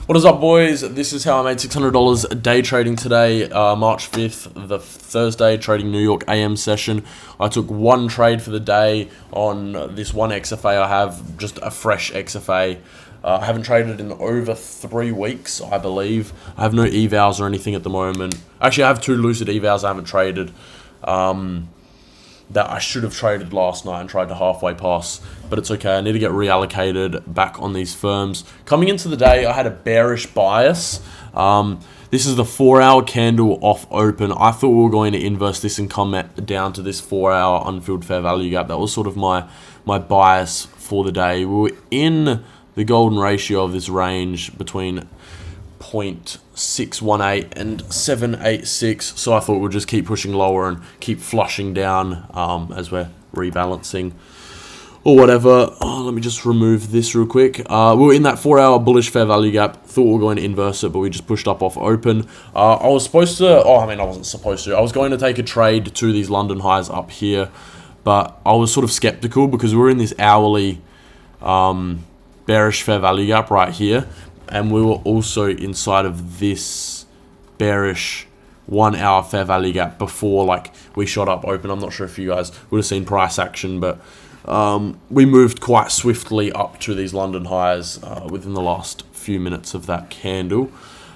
What is up, boys? This is how I made $600 a day trading today, March 5th, the Thursday, trading New York AM session. I took one trade for the day on this one XFA I have, just a fresh XFA. I haven't traded in over 3 weeks, I believe. I have no evals or anything at the moment. Actually, I have 2 lucid evals I haven't traded. That I should have traded last night and tried to halfway pass, but it's okay. I need to get reallocated back on these firms. Coming into the day, I had a bearish bias. This is the 4-hour candle off open. I thought we were going to inverse this and come down to this 4-hour unfilled fair value gap. That was sort of my bias for the day. We were in the golden ratio of this range between 0.618 and 786, so I thought we'll just keep pushing lower and keep flushing down as we're rebalancing or whatever. Let me just remove this real quick. We were in that 4-hour bullish fair value gap. Thought we were going to inverse it, but we just pushed up off open. I was supposed to, I wasn't supposed to. I was going to take a trade to these London highs up here, but I was sort of skeptical because we're in this hourly bearish fair value gap right here. And we were also inside of this bearish 1-hour fair value gap before we shot up open. I'm not sure if you guys would have seen price action, but we moved quite swiftly up to these London highs within the last few minutes of that candle.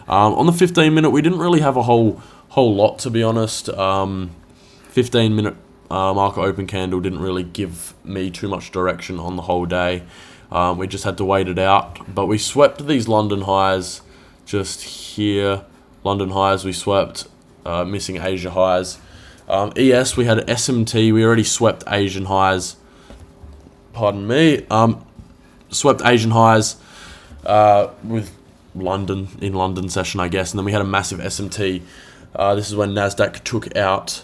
On the 15-minute, we didn't really have a whole lot, to be honest. 15-minute market open candle didn't really give me too much direction on the whole day. We just had to wait it out, but we swept these London highs just here. London highs we swept, missing Asia highs. ES, we had SMT, we already swept Asian highs. Pardon me. Swept Asian highs with London session, I guess, and then we had a massive SMT. This is when Nasdaq took out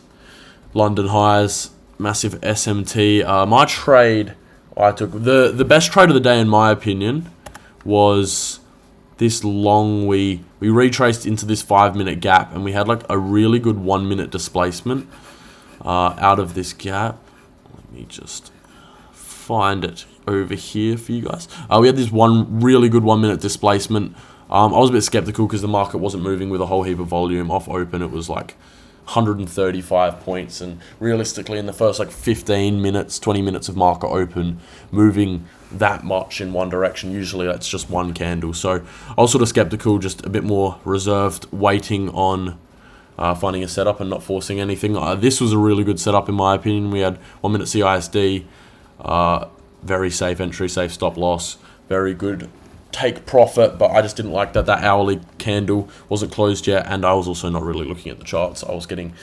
London highs, massive SMT. My trade I took, the best trade of the day in my opinion was this long, we retraced into this 5-minute gap and we had a really good 1-minute displacement out of this gap. Let me just find it over here for you guys. We had this really good 1-minute displacement. I was a bit skeptical because the market wasn't moving with a whole heap of volume. Off open it was 135 points, and realistically in the first 15 minutes, 20 minutes of market open, moving that much in one direction, usually that's just one candle. So I was sort of skeptical, just a bit more reserved, waiting on finding a setup and not forcing anything. This was a really good setup in my opinion. We had 1-minute CISD, very safe entry, safe stop loss, very good take profit, but I just didn't like that hourly candle wasn't closed yet, and I was also not really looking at the charts. I was getting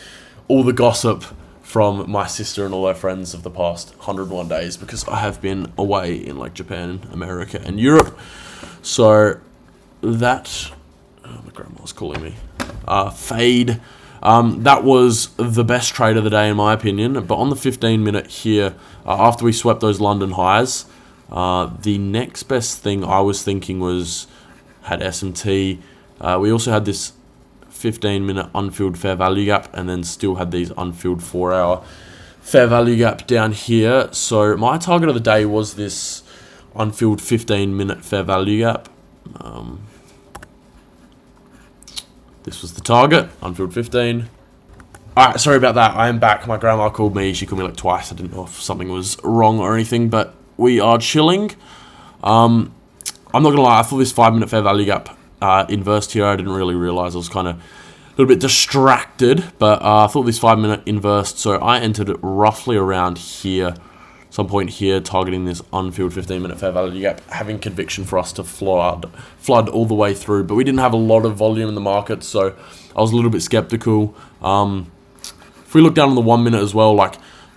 all the gossip from my sister and all her friends of the past 101 days because I have been away in Japan, America, and Europe. So that, my grandma's calling me, fade. That was the best trade of the day in my opinion. But on the 15-minute here, after we swept those London highs, the next best thing I was thinking had SMT. We also had this 15-minute unfilled fair value gap, and then still had these unfilled 4-hour fair value gap down here. So my target of the day was this unfilled 15-minute fair value gap. This was the target, unfilled 15. Alright, sorry about that. I am back. My grandma called me. She called me twice. I didn't know if something was wrong or anything, but we are chilling. I'm not going to lie, I thought this 5-minute fair value gap inversed here. I didn't really realize. I was kind of a little bit distracted, but I thought this 5-minute inversed, so I entered roughly around here, some point here, targeting this unfilled 15-minute fair value gap, having conviction for us to flood all the way through, but we didn't have a lot of volume in the market, so I was a little bit skeptical. If we look down on the 1-minute as well,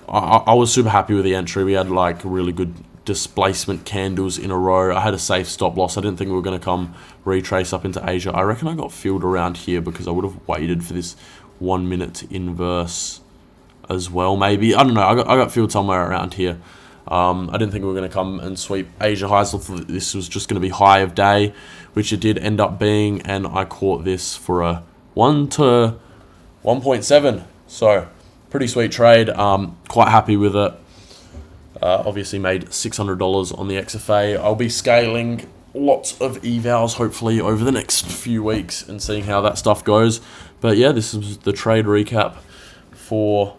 I was super happy with the entry. We had really good displacement candles in a row. I had a safe stop loss. I didn't think we were going to come retrace up into Asia. I reckon I got filled around here because I would have waited for this 1-minute to inverse as well, maybe. I don't know. I got filled somewhere around here. I didn't think we were going to come and sweep Asia highs. I thought this was just going to be high of day, which it did end up being, and I caught this for a 1 to 1.7. So pretty sweet trade. Quite happy with it. Obviously made $600 on the XFA. I'll be scaling lots of evals hopefully over the next few weeks and seeing how that stuff goes. But yeah, this is the trade recap for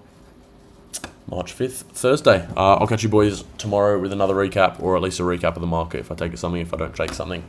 March 5th, Thursday. I'll catch you boys tomorrow with another recap, or at least a recap of the market if I take something, if I don't take something.